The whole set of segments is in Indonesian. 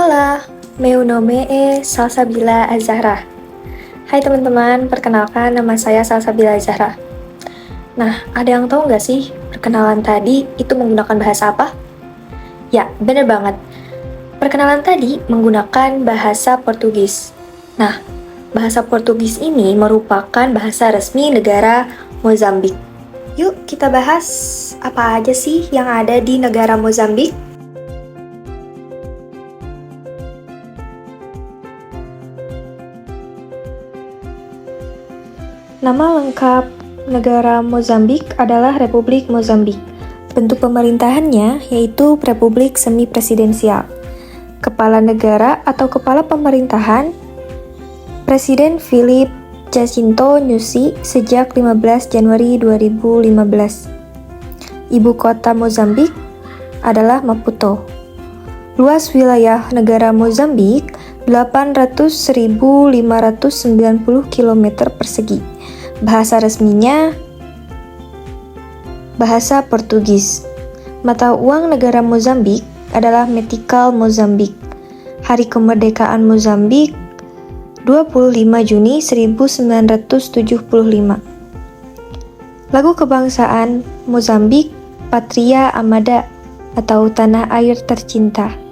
Hola, meu nome es Salsabila Azahra. Hai teman-teman, perkenalkan nama saya Salsabila Azahra. Nah, ada yang tahu nggak sih perkenalan tadi itu menggunakan bahasa apa? Ya, bener banget. Perkenalan tadi menggunakan bahasa Portugis. Nah, bahasa Portugis ini merupakan bahasa resmi negara Mozambik. Yuk kita bahas apa aja sih yang ada di negara Mozambik? Nama lengkap negara Mozambik adalah Republik Mozambik. Bentuk pemerintahannya yaitu Republik Semi-Presidensial. Kepala negara atau kepala pemerintahan Presiden Filipe Jacinto Nyusi sejak 15 Januari 2015. Ibu kota Mozambik adalah Maputo. Luas wilayah negara Mozambik 800.590 km persegi. Bahasa resminya bahasa Portugis. Mata uang negara Mozambik adalah Metical Mozambik. Hari kemerdekaan Mozambik 25 Juni 1975. Lagu kebangsaan Mozambik Patria Amada atau Tanah Air Tercinta.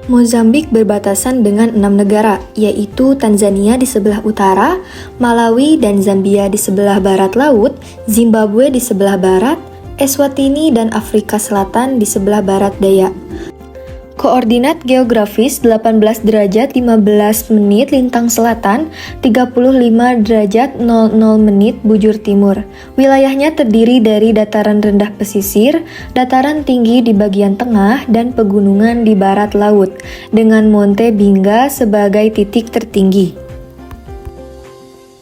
Mozambik berbatasan dengan 6 negara, yaitu Tanzania di sebelah utara, Malawi dan Zambia di sebelah barat laut, Zimbabwe di sebelah barat, Eswatini dan Afrika Selatan di sebelah barat daya. Koordinat geografis 18 derajat 15 menit lintang selatan, 35 derajat 00 menit bujur timur. Wilayahnya terdiri dari dataran rendah pesisir, dataran tinggi di bagian tengah, dan pegunungan di barat laut, dengan Monte Binga sebagai titik tertinggi.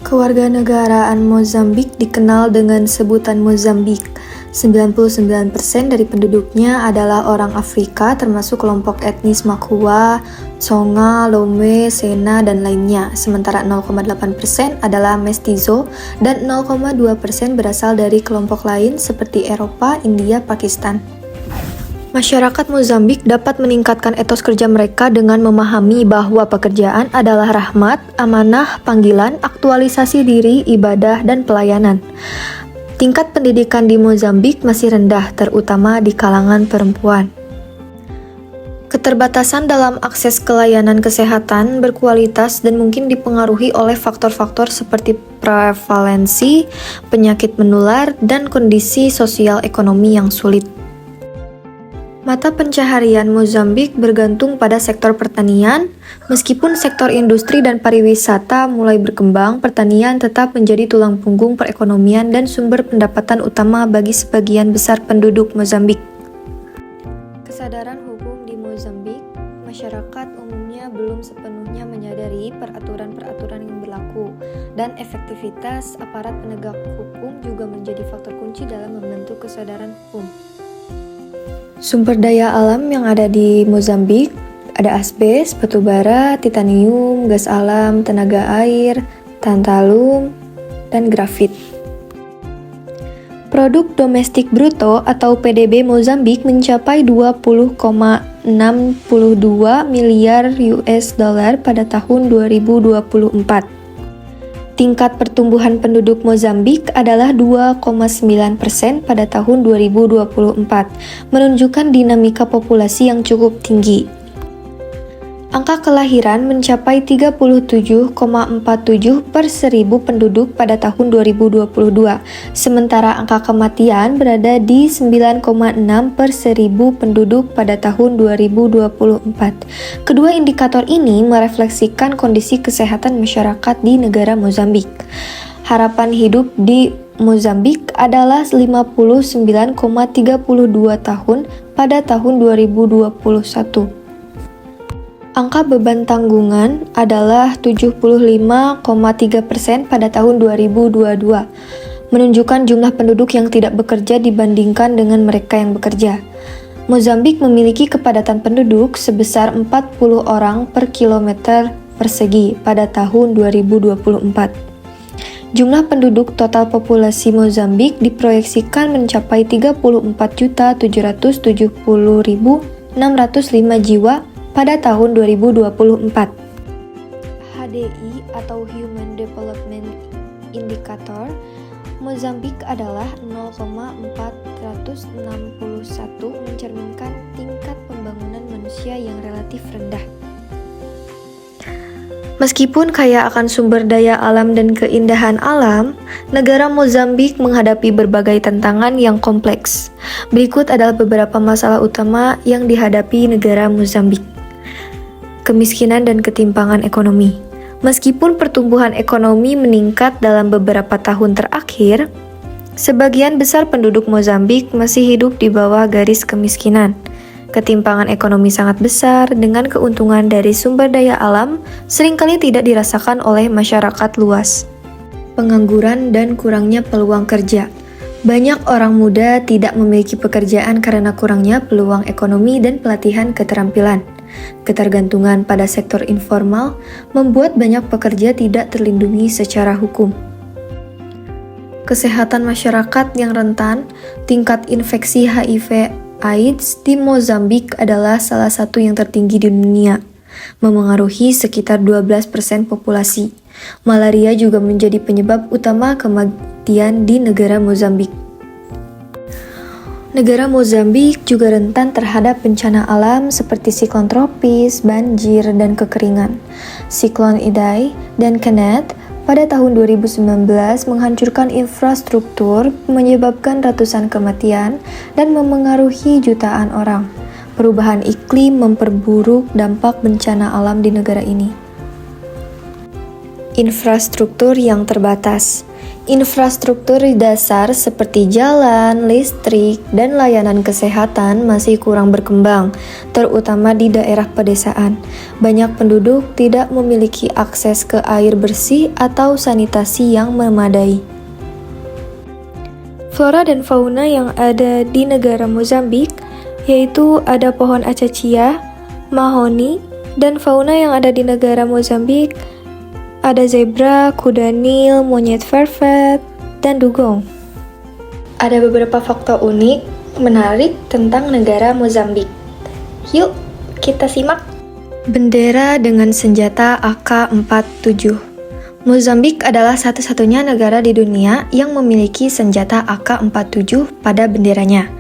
Kewarganegaraan Mozambik dikenal dengan sebutan Mozambik. 99% dari penduduknya adalah orang Afrika termasuk kelompok etnis Makua, Tsonga, Lome, Sena, dan lainnya. Sementara 0,8% adalah mestizo dan 0,2% berasal dari kelompok lain seperti Eropa, India, Pakistan. Masyarakat Mozambik dapat meningkatkan etos kerja mereka dengan memahami bahwa pekerjaan adalah rahmat, amanah, panggilan, aktualisasi diri, ibadah, dan pelayanan. Tingkat pendidikan di Mozambik masih rendah, terutama di kalangan perempuan. Keterbatasan dalam akses ke layanan kesehatan berkualitas dan mungkin dipengaruhi oleh faktor-faktor seperti prevalensi, penyakit menular, dan kondisi sosial ekonomi yang sulit. Mata pencaharian Mozambik bergantung pada sektor pertanian. Meskipun sektor industri dan pariwisata mulai berkembang, pertanian tetap menjadi tulang punggung perekonomian dan sumber pendapatan utama bagi sebagian besar penduduk Mozambik. Kesadaran hukum di Mozambik, masyarakat umumnya belum sepenuhnya menyadari peraturan-peraturan yang berlaku, dan efektivitas aparat penegak hukum juga menjadi faktor kunci dalam membentuk kesadaran hukum. Sumber daya alam yang ada di Mozambik ada asbes, batu bara, titanium, gas alam, tenaga air, tantalum, dan grafit. Produk domestik bruto atau PDB Mozambik mencapai 20,62 miliar US dollar pada tahun 2024. Tingkat pertumbuhan penduduk Mozambik adalah 2,9% pada tahun 2024, menunjukkan dinamika populasi yang cukup tinggi. Angka kelahiran mencapai 37,47 per 1000 penduduk pada tahun 2022, sementara angka kematian berada di 9,6 per 1000 penduduk pada tahun 2024. Kedua indikator ini merefleksikan kondisi kesehatan masyarakat di negara Mozambik. Harapan hidup di Mozambik adalah 59,32 tahun pada tahun 2021. Angka beban tanggungan adalah 75,3% pada tahun 2022, menunjukkan jumlah penduduk yang tidak bekerja dibandingkan dengan mereka yang bekerja. Mozambik memiliki kepadatan penduduk sebesar 40 orang per kilometer persegi pada tahun 2024. Jumlah penduduk total populasi Mozambik diproyeksikan mencapai 34.770.605 jiwa pada tahun 2024. HDI atau Human Development Indicator, Mozambik adalah 0,461, mencerminkan tingkat pembangunan manusia yang relatif rendah. Meskipun kaya akan sumber daya alam dan keindahan alam, negara Mozambik menghadapi berbagai tantangan yang kompleks. Berikut adalah beberapa masalah utama yang dihadapi negara Mozambik. Kemiskinan dan ketimpangan ekonomi. Meskipun pertumbuhan ekonomi meningkat dalam beberapa tahun terakhir, sebagian besar penduduk Mozambik masih hidup di bawah garis kemiskinan. Ketimpangan ekonomi sangat besar dengan keuntungan dari sumber daya alam seringkali tidak dirasakan oleh masyarakat luas. Pengangguran dan kurangnya peluang kerja. Banyak orang muda tidak memiliki pekerjaan karena kurangnya peluang ekonomi dan pelatihan keterampilan. Ketergantungan pada sektor informal membuat banyak pekerja tidak terlindungi secara hukum. Kesehatan masyarakat yang rentan, tingkat infeksi HIV/AIDS di Mozambik adalah salah satu yang tertinggi di dunia, memengaruhi sekitar 12% populasi. Malaria juga menjadi penyebab utama kematian di negara Mozambik. Negara Mozambik juga rentan terhadap bencana alam seperti siklon tropis, banjir, dan kekeringan. Siklon Idai dan Kenneth pada tahun 2019 menghancurkan infrastruktur, menyebabkan ratusan kematian, dan memengaruhi jutaan orang. Perubahan iklim memperburuk dampak bencana alam di negara ini. Infrastruktur yang terbatas. Infrastruktur dasar seperti jalan, listrik, dan layanan kesehatan masih kurang berkembang, terutama di daerah pedesaan. Banyak penduduk tidak memiliki akses ke air bersih atau sanitasi yang memadai. Flora dan fauna yang ada di negara Mozambik yaitu ada pohon acacia, mahoni, dan fauna yang ada di negara Mozambik ada zebra, kuda Nil, monyet vervet, dan dugong. Ada beberapa fakta unik, menarik tentang negara Mozambik. Yuk, kita simak. Bendera dengan senjata AK-47. Mozambik adalah satu-satunya negara di dunia yang memiliki senjata AK-47 pada benderanya.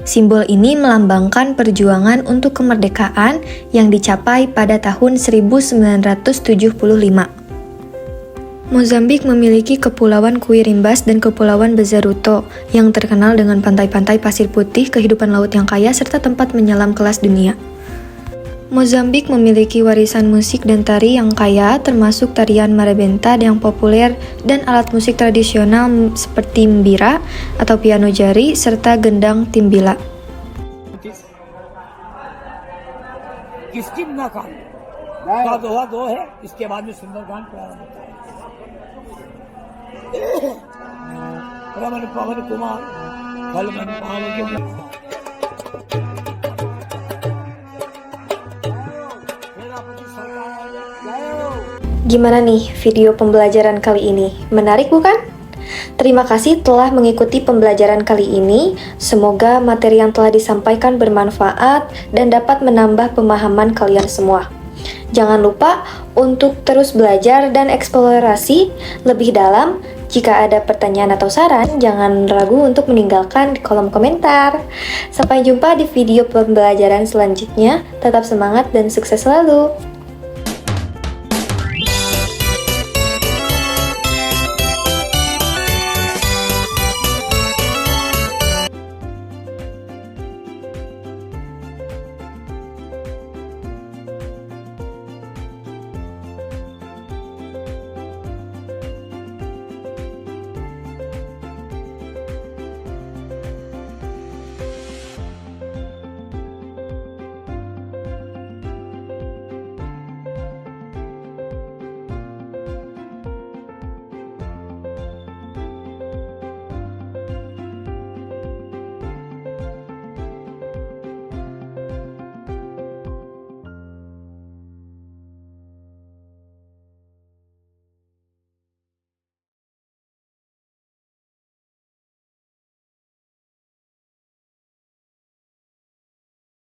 Simbol ini melambangkan perjuangan untuk kemerdekaan yang dicapai pada tahun 1975. Mozambik memiliki Kepulauan Kuirimbas dan Kepulauan Bezaruto yang terkenal dengan pantai-pantai pasir putih, kehidupan laut yang kaya, serta tempat menyelam kelas dunia. Mozambik memiliki warisan musik dan tari yang kaya, termasuk tarian marabenta yang populer dan alat musik tradisional seperti mbira atau piano jari, serta gendang timbila. Gimana nih video pembelajaran kali ini? Menarik bukan? Terima kasih telah mengikuti pembelajaran kali ini. Semoga materi yang telah disampaikan bermanfaat dan dapat menambah pemahaman kalian semua. Jangan lupa untuk terus belajar dan eksplorasi lebih dalam. Jika ada pertanyaan atau saran, jangan ragu untuk meninggalkan di kolom komentar. Sampai jumpa di video pembelajaran selanjutnya. Tetap semangat dan sukses selalu.